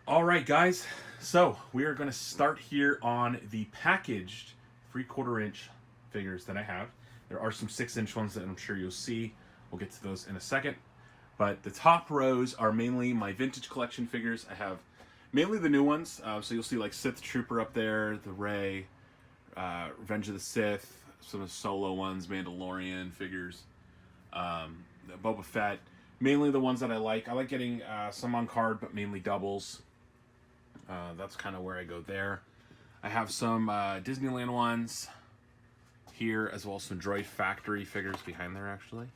All right, guys. So we are going to start here on the packaged 3/4 inch figures that I have. There are some 6-inch ones that I'm sure you'll see. We'll get to those in a second. But the top rows are mainly my vintage collection figures. I have mainly the new ones. So you'll see like Sith Trooper up there, the Rey, Revenge of the Sith, some of the solo ones, Mandalorian figures, Boba Fett. Mainly the ones that I like. I like getting some on card, but mainly doubles. That's kind of where I go there. I have some Disneyland ones here, as well as some Droid Factory figures behind there, actually.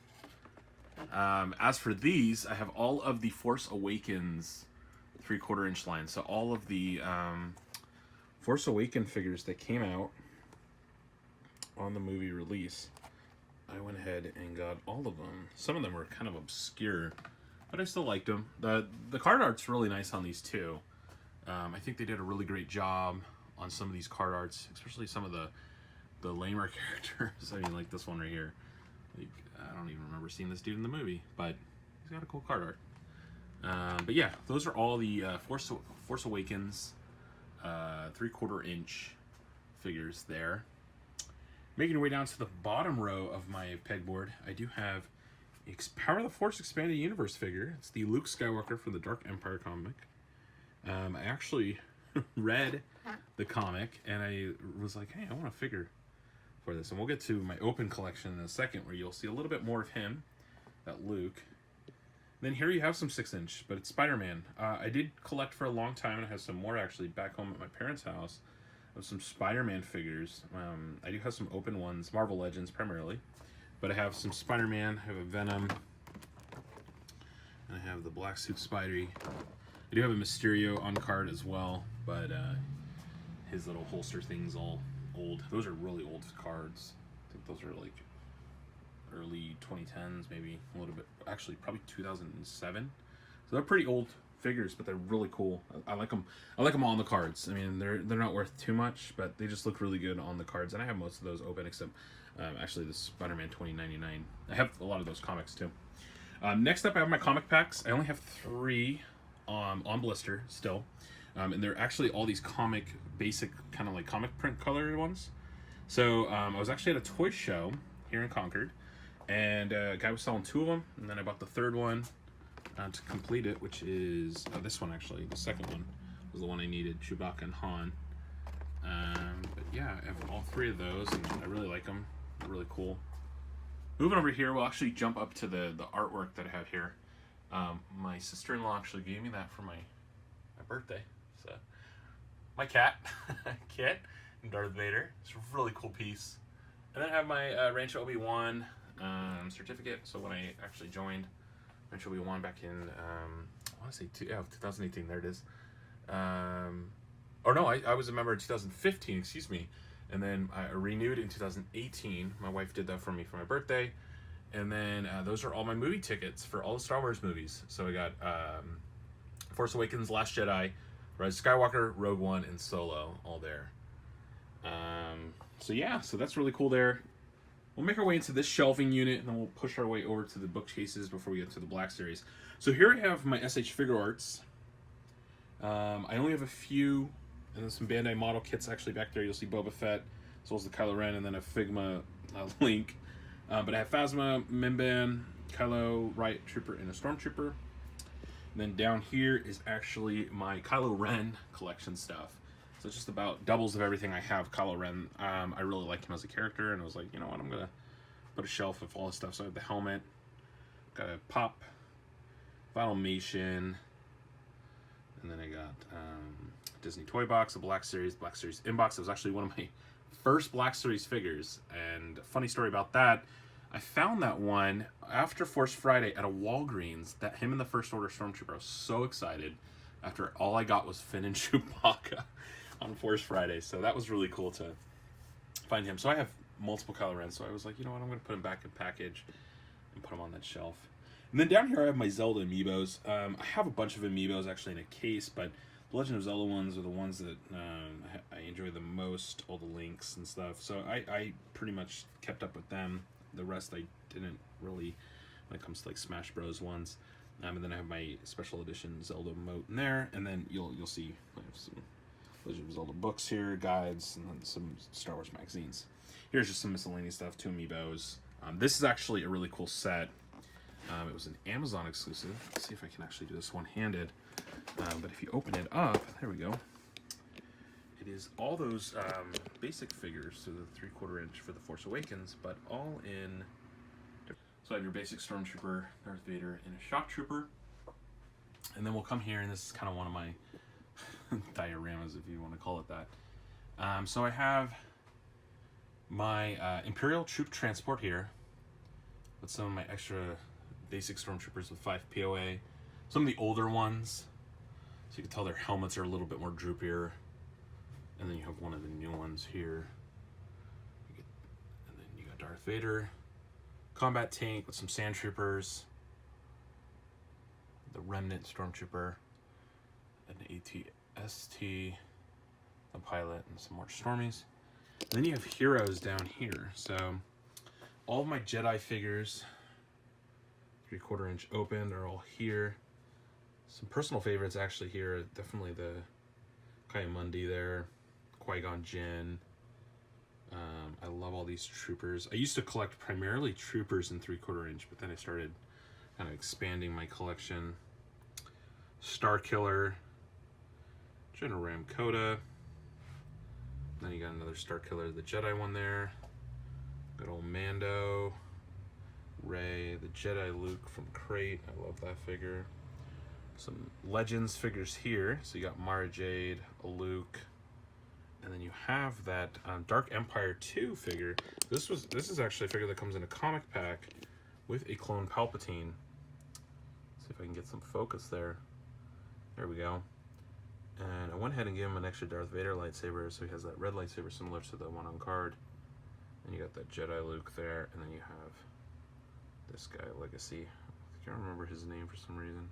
As for these, I have all of the Force Awakens 3/4 inch line. So all of the Force Awaken figures that came out on the movie release, I went ahead and got all of them. Some of them were kind of obscure, but I still liked them. The card art's really nice on these too. I think they did a really great job on some of these card arts, especially some of the lamer characters. I mean, like this one right here. Like, I don't even remember seeing this dude in the movie, but he's got a cool card art. But yeah, those are all the Force Awakens 3/4 inch figures there. Making our way down to the bottom row of my pegboard, I do have Power of the Force Expanded Universe figure. It's the Luke Skywalker from the Dark Empire comic. I actually read the comic and I was like, hey, I want a figure for this. And we'll get to my open collection in a second where you'll see a little bit more of him, that Luke. Then here you have some 6-inch, but it's Spider-Man. I did collect for a long time, and I have some more actually back home at my parents' house of some Spider-Man figures. I do have some open ones, Marvel Legends primarily, but I have some Spider-Man, I have a Venom, and I have the Black Suit Spidey. I do have a Mysterio on card as well, but his little holster thing's all old. Those are really old cards. I think those are like early 2010s, maybe a little bit. Actually, probably 2007. So they're pretty old figures, but they're really cool. I like them. I like them all on the cards. I mean, they're not worth too much, but they just look really good on the cards. And I have most of those open, except actually the Spider-Man 2099. I have a lot of those comics too. Next up, I have my comic packs. I only have 3 on blister still, and they're actually all these comic basic kind of like comic print color ones. So I was actually at a toy show here in Concord, and a guy was selling 2 of them, and then I bought the 3rd one to complete it, which is this one actually. The second one was the one I needed, Chewbacca and Han. But yeah, I have all 3 of those, and I really like them. They're really cool. Moving over here, we'll actually jump up to the artwork that I have here. My sister-in-law actually gave me that for my birthday. So my cat, Kit, and Darth Vader. It's a really cool piece. And then I have my Rancho Obi-Wan certificate. So when I actually joined Rancho Obi-Wan back in, I want to say 2018. There it is. Or no, I was a member in 2015. Excuse me. And then I renewed in 2018. My wife did that for me for my birthday. And then those are all my movie tickets for all the Star Wars movies. So I got Force Awakens, Last Jedi, Rise of Skywalker, Rogue One, and Solo, all there. So yeah, so that's really cool there. We'll make our way into this shelving unit, and then we'll push our way over to the bookcases before we get to the Black Series. So here I have my SH Figure Arts. I only have a few, and then some Bandai model kits actually back there. You'll see Boba Fett, as well as the Kylo Ren, and then a Figma Link. But I have Phasma, Mimban, Kylo, Riot Trooper, and a Stormtrooper. And then down here is actually my Kylo Ren collection stuff. So it's just about doubles of everything I have Kylo Ren. I really like him as a character, and I was like, you know what, I'm going to put a shelf of all this stuff. So I have the helmet, got a Pop, Filmation, and then I got Disney Toy Box, a Black Series inbox. It was actually one of my first Black Series figures, and funny story about that, I found that one after Force Friday at a Walgreens, that him in the First Order Stormtrooper. I was so excited after all I got was Finn and Chewbacca on Force Friday, so that was really cool to find him. So I have multiple Kylo Ren, so I was like, you know what, I'm going to put him back in package and put him on that shelf. And then down here I have my Zelda amiibos. I have a bunch of amiibos actually in a case, but the Legend of Zelda ones are the ones that I enjoy the most, all the links and stuff. So I pretty much kept up with them. The rest I didn't really, when it comes to like Smash Bros ones. And then I have my special edition Zelda moat in there, and then you'll see I have some Legend of Zelda books here, guides, and then some Star Wars magazines. Here's just some miscellaneous stuff, 2 amiibos. This is actually a really cool set. It was an Amazon exclusive. Let's see if I can actually do this one-handed. But if you open it up, there we go. It is all those basic figures, so the 3/4 inch for The Force Awakens, but all in. So I have your basic Stormtrooper, Darth Vader, and a Shock Trooper. And then we'll come here, and this is kind of one of my dioramas, if you want to call it that. So I have my Imperial Troop Transport here, with some of my extra basic Stormtroopers with 5 POA. Some of the older ones, so you can tell their helmets are a little bit more droopier. And then you have one of the new ones here. And then you got Darth Vader. Combat tank with some Sand Troopers. The Remnant Stormtrooper. An AT-ST. A pilot and some more Stormies. And then you have heroes down here. So all of my Jedi figures, 3/4 inch open, are all here. Some personal favorites actually here. Definitely the Ki-Adi there. Qui-Gon Jinn. I love all these troopers. I used to collect primarily troopers in 3/4 inch, but then I started kind of expanding my collection. Star Killer. General Ramkota. Then you got another Star Killer, the Jedi one there. Good old Mando. Rey, the Jedi Luke from Crate. I love that figure. Some Legends figures here. So you got Mara Jade, a Luke, and then you have that Dark Empire 2 figure. This is actually a figure that comes in a comic pack with a clone Palpatine. Let's see if I can get some focus there. There we go. And I went ahead and gave him an extra Darth Vader lightsaber, so he has that red lightsaber similar to the one on card. And you got that Jedi Luke there, and then you have this guy, Legacy. I can't remember his name for some reason.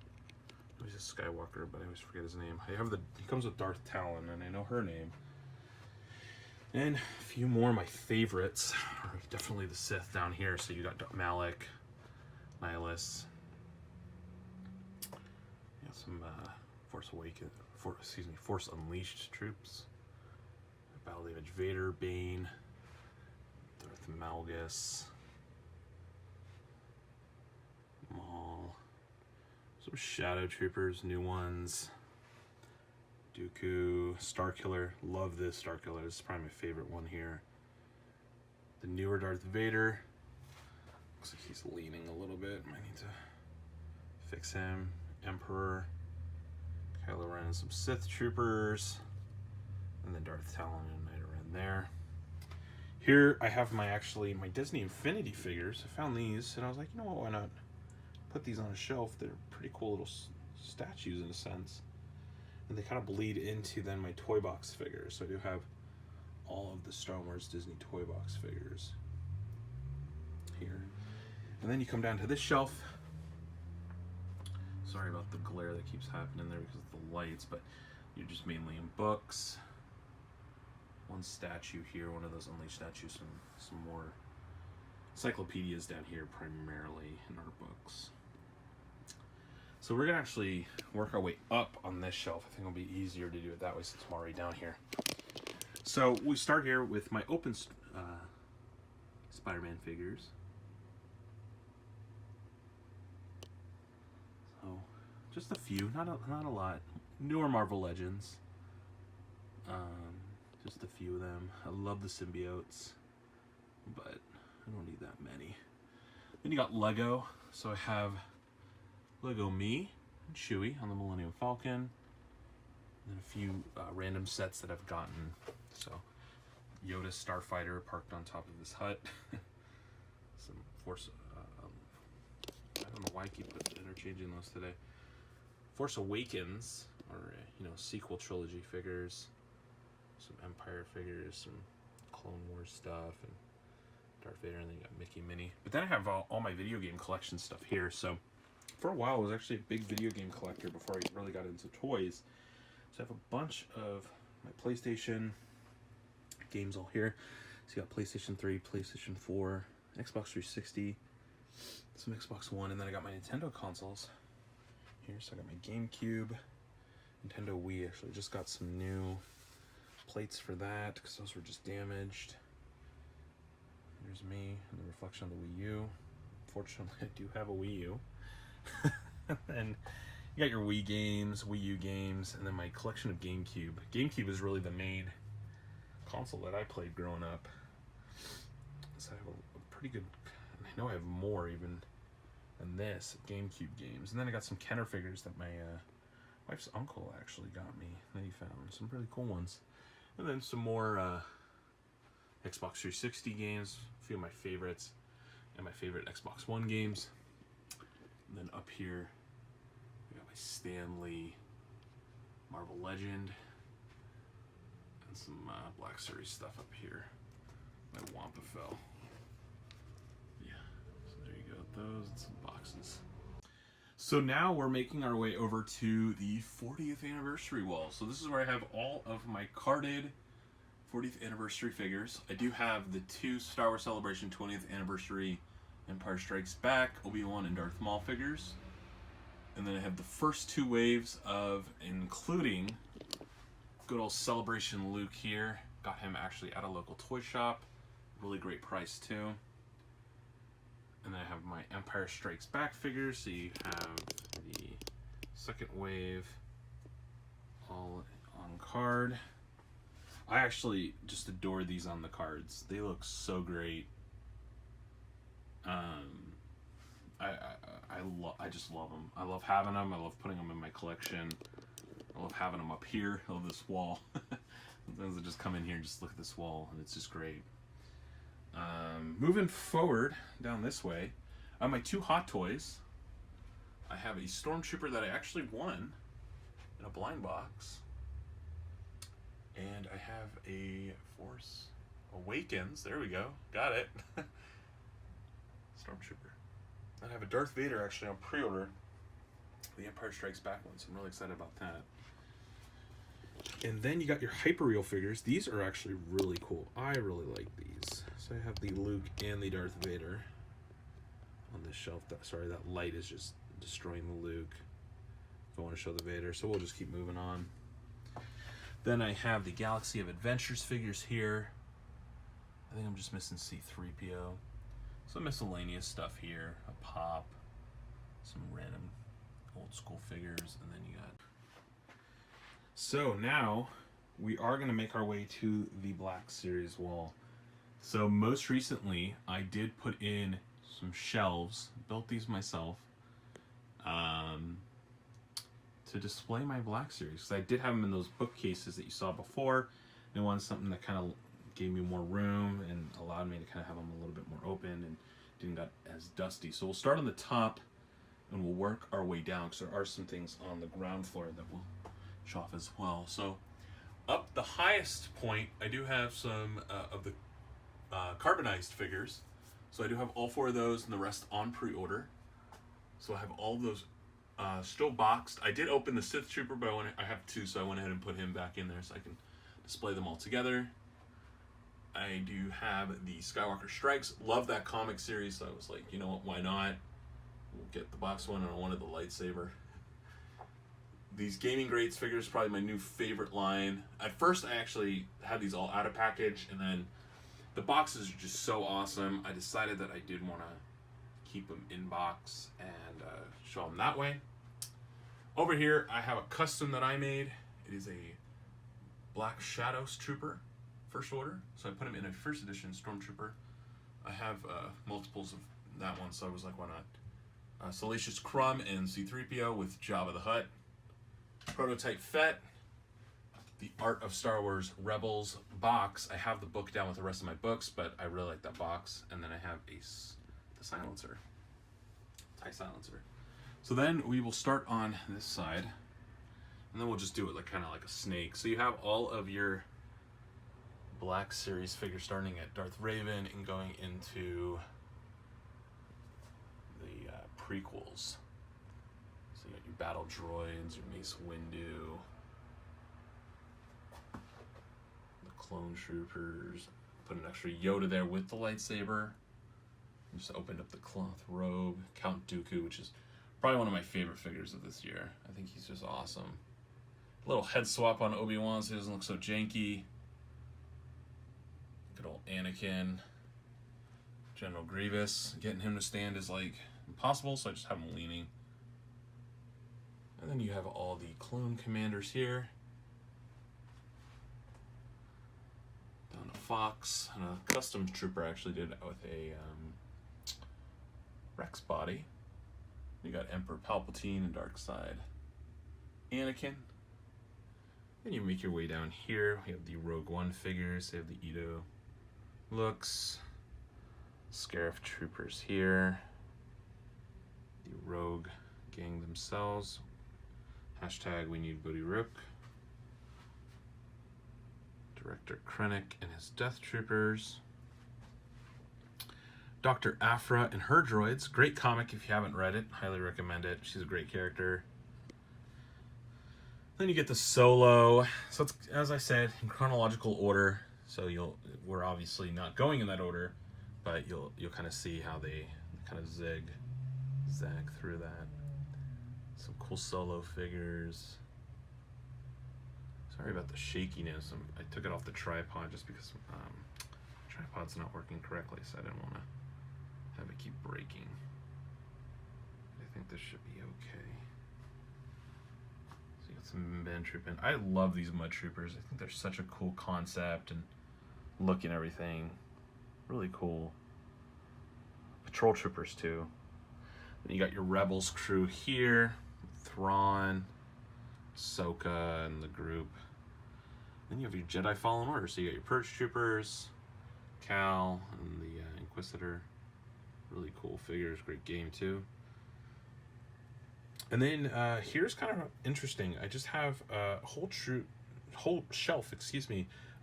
He's a Skywalker, but I always forget his name. He comes with Darth Talon, and I know her name. And a few more of my favorites are definitely the Sith down here. So you got Malak, Nihilus. You got some Force Unleashed troops. Battle Damage Vader, Bane, Darth Malgus, Maul. Some Shadow Troopers, new ones. Dooku, Star Killer. Love this Star Killer. This is probably my favorite one here. The newer Darth Vader. Looks like he's leaning a little bit. Might need to fix him. Emperor. Kylo Ren and some Sith Troopers. And then Darth Talon and Knight Ren there. Here I have my Disney Infinity figures. I found these and I was like, you know what, why not put these on a shelf? They're pretty cool little statues in a sense. And they kind of bleed into then my toy box figures. So I do have all of the Star Wars Disney toy box figures here. And then you come down to this shelf. Sorry about the glare that keeps happening there because of the lights, but you're just mainly in books. One statue here, one of those Unleashed statues, some more encyclopedias down here, primarily in our books. So we're gonna actually work our way up on this shelf. I think it'll be easier to do it that way since I'm already down here. So we start here with my open Spider-Man figures. So just a few, not a lot. Newer Marvel Legends. Just a few of them. I love the symbiotes, but I don't need that many. Then you got Lego. So I have Lego Me and Chewie on the Millennium Falcon. And then a few random sets that I've gotten. So Yoda Starfighter parked on top of this hut. Some Force. I don't know why I keep interchanging those today. Force Awakens, or sequel trilogy figures. Some Empire figures, some Clone Wars stuff, and Darth Vader, and then you got Mickey, Minnie. But then I have all my video game collection stuff here. So for a while, I was actually a big video game collector before I really got into toys. So I have a bunch of my PlayStation games all here. So you got PlayStation 3, PlayStation 4, Xbox 360, some Xbox One, and then I got my Nintendo consoles. here. So I got my GameCube, Nintendo Wii. Actually, just got some new plates for that because those were just damaged. Here's me and the reflection of the Wii U. Fortunately, I do have a Wii U. And you got your Wii games, Wii U games, and then my collection of GameCube. GameCube is really the main console that I played growing up. So I have a pretty good, I know I have more even than this, GameCube games. And then I got some Kenner figures that my wife's uncle actually got me, that he found. Some really cool ones. And then some more Xbox 360 games, a few of my favorites, and my favorite Xbox One games. And then up here, we got my Stan Lee Marvel Legend, and some Black Series stuff up here. My Wampafel. Yeah, so there you go, those and some boxes. So now we're making our way over to the 40th anniversary wall. So this is where I have all of my carded 40th anniversary figures. I do have the 2 Star Wars Celebration 20th anniversary Empire Strikes Back, Obi-Wan and Darth Maul figures. And then I have the first 2 waves of, including good old Celebration Luke here. Got him actually at a local toy shop. Really great price too. And then I have my Empire Strikes Back figures. So you have the second wave all on card. I actually just adore these on the cards. They look so great. I just love them. I love having them. I love putting them in my collection. I love having them up here. I love this wall. Sometimes I just come in here and just look at this wall, and it's just great. Moving forward down this way, I have my 2 Hot Toys. I have a Stormtrooper that I actually won in a blind box. And I have a Force Awakens. There we go. Got it. Stormtrooper. And I have a Darth Vader actually on pre-order. The Empire Strikes Back one, so I'm really excited about that. And then you got your Hyperreal figures. These are actually really cool. I really like these. So I have the Luke and the Darth Vader on this shelf. Sorry, that light is just destroying the Luke. I want to show the Vader, so we'll just keep moving on. Then I have the Galaxy of Adventures figures here. I think I'm just missing C-3PO. Some miscellaneous stuff here. A Pop, some random old school figures, and then you got... So now we are going to make our way to the Black Series wall. So most recently I did put in some shelves, built these myself, to display my Black Series. So I did have them in those bookcases that you saw before. I wanted something that kind of gave me more room and allowed me to kind of have them a little bit more open and didn't get as dusty. So we'll start on the top and we'll work our way down because there are some things on the ground floor that we'll show off as well. So up the highest point, I do have some of the carbonized figures. So I do have all 4 of those and the rest on pre-order. So I have all of those still boxed. I did open the Sith Trooper, but I have 2, so I went ahead and put him back in there so I can display them all together. I do have the Skywalker Strikes. Love that comic series, so I was like, you know what, why not? We'll get the box one, and I wanted the lightsaber. These Gaming Greats figures, probably my new favorite line. At first, I actually had these all out of package, and then the boxes are just so awesome. I decided that I did want to keep them in box and show them that way. Over here, I have a custom that I made. It is a Black Shadows Trooper, First Order. So I put him in a first edition Stormtrooper. I have multiples of that one, so I was like, why not? Salacious Crumb and C-3PO with Jabba the Hutt. Prototype Fett. The Art of Star Wars Rebels box. I have the book down with the rest of my books, but I really like that box. And then I have the silencer. TIE silencer. So then we will start on this side. And then we'll just do it like kind of like a snake. So you have all of your Black Series figures starting at Darth Raven and going into the prequels. So you got your battle droids, your Mace Windu, the clone troopers. Put an extra Yoda there with the lightsaber. Just opened up the cloth robe. Count Dooku, which is Probably one of my favorite figures of this year. I think he's just awesome. Little head swap on Obi-Wan so he doesn't look so janky. Good old Anakin. General Grievous. Getting him to stand is like impossible, so I just have him leaning. And then you have all the clone commanders here. Down to Fox. And a custom trooper actually did with a Rex body. You got Emperor Palpatine and Darkseid Anakin. Then you make your way down here. We have the Rogue One figures. They have the Edo looks. Scarif troopers here. The Rogue gang themselves. Hashtag we need Bodhi Rook. Director Krennic and his Death Troopers. Dr. Aphra and her droids. Great comic if you haven't read it. Highly recommend it. She's a great character. Then you get the Solo. So it's, as I said, in chronological order. So we're obviously not going in that order, but you'll kind of see how they kind of zag through that. Some cool Solo figures. Sorry about the shakiness. I took it off the tripod just because the tripod's not working correctly, so I didn't want to have it keep breaking. I think this should be okay. So you got some Band Trooping. I love these Mud Troopers. I think they're such a cool concept and look and everything. Really cool. Patrol Troopers too. Then you got your Rebels crew here. Thrawn, Ahsoka, and the group. Then you have your Jedi Fallen Order. So you got your Purge Troopers, Cal, and the Inquisitor. Really cool figures. Great game too. And then here's kind of interesting. I just have a whole shelf,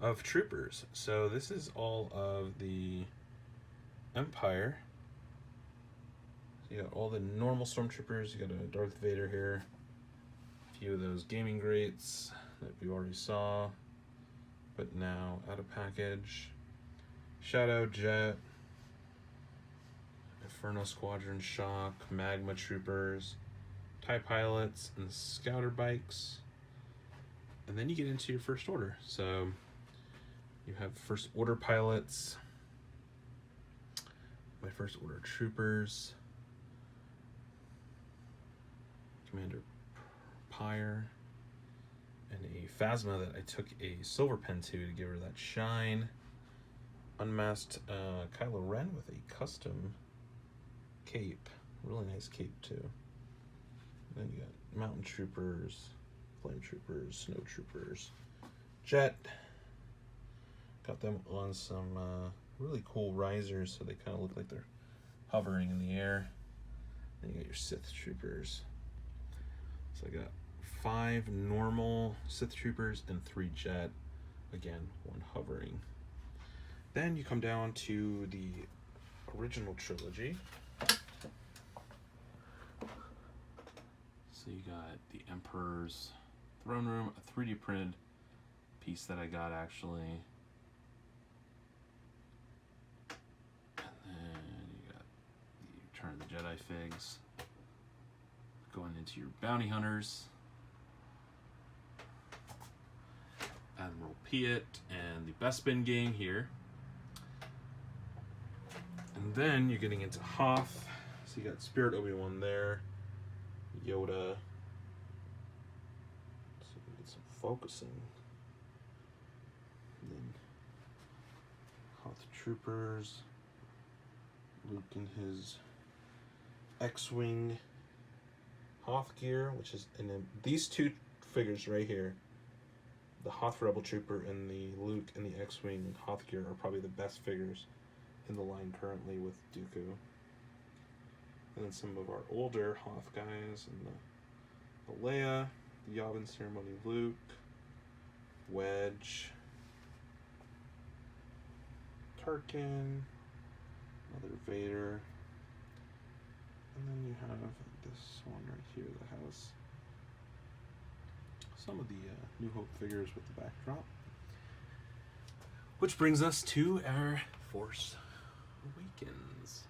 of troopers. So this is all of the Empire. So you got all the normal stormtroopers. You got a Darth Vader here. A few of those gaming greats that we already saw, but now out of package. Shadow Jet, Inferno Squadron Shock, Magma Troopers, TIE Pilots, and Scouter Bikes. And then you get into your First Order. So you have First Order Pilots, my First Order Troopers, Commander Pyre, and a Phasma that I took a silver pen to give her that shine. Unmasked Kylo Ren with a custom cape. Really nice cape too. And then you got Mountain Troopers, Flame Troopers, Snow Troopers, Jet. Got them on some really cool risers, so they kind of look like they're hovering in the air. Then you got your Sith Troopers. So I got 5 normal Sith Troopers and 3 Jet. Again, 1 hovering. Then you come down to the original trilogy. So you got the Emperor's Throne Room, a 3D printed piece that I got actually. And then you got the Return of the Jedi figs. Going into your Bounty Hunters. Admiral Piet and the Bespin gang here. And then you're getting into Hoth. So you got Spirit Obi-Wan there. Yoda. So we get some focusing. And then Hoth Troopers. Luke in his X-Wing Hoth gear, which is, and then these 2 figures right here, the Hoth Rebel Trooper and the Luke in the X-Wing Hoth gear, are probably the best figures in the line currently with Dooku. And then some of our older Hoth guys, and the Leia, the Yavin Ceremony Luke, Wedge, Tarkin, another Vader, and then you have this one right here that has some of the New Hope figures with the backdrop. Which brings us to our Force Awakens.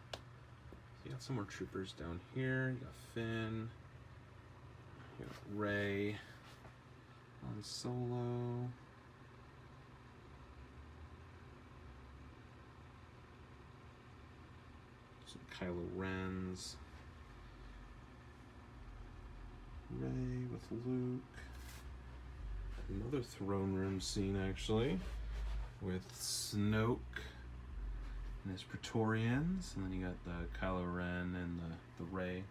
So You got some more troopers down here. You got Finn. You got Rey. Han Solo. Some Kylo Ren's. Rey with Luke. Another throne room scene, actually, with Snoke and his Praetorians, and then you got the Kylo Ren and the Rey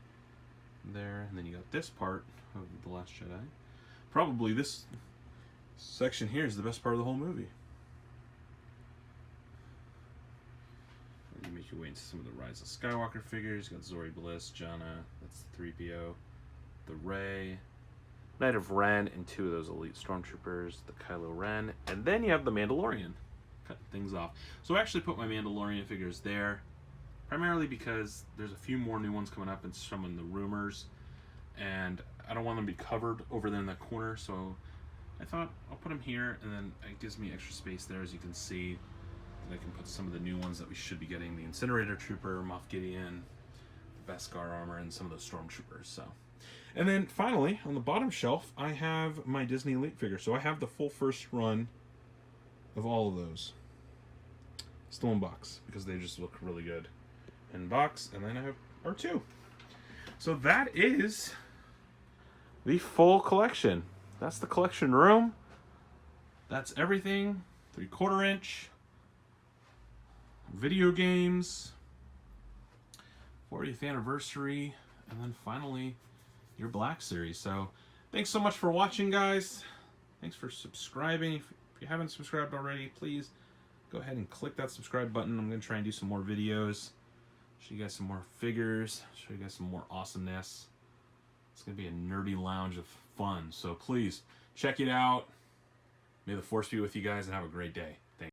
there, and then you got this part of The Last Jedi. Probably this section here is the best part of the whole movie. And you make your way into some of the Rise of Skywalker figures. You got Zori Bliss, Janna, that's the 3PO, the Rey, Knight of Ren, and 2 of those elite stormtroopers, the Kylo Ren, and then you have the Mandalorian, cutting things off. So I actually put my Mandalorian figures there, primarily because there's a few more new ones coming up and some in the rumors, and I don't want them to be covered over there in that corner, so I thought I'll put them here, and then it gives me extra space there, as you can see. And I can put some of the new ones that we should be getting, the Incinerator Trooper, Moff Gideon, the Beskar armor, and some of those stormtroopers. So. And then finally, on the bottom shelf, I have my Disney Elite figure. So I have the full first run of all of those. Still in box, because they just look really good in box. And then I have R2. So that is the full collection. That's the collection room. That's everything. 3/4 inch. Video games. 40th anniversary. And then finally, your Black Series. So thanks so much for watching, guys. Thanks for subscribing. If you haven't subscribed already, please go ahead and click that subscribe button. I'm going to try and do some more videos, show you guys some more figures, show you guys some more awesomeness. It's going to be a nerdy lounge of fun, so please check it out. May the Force be with you guys, and have a great day.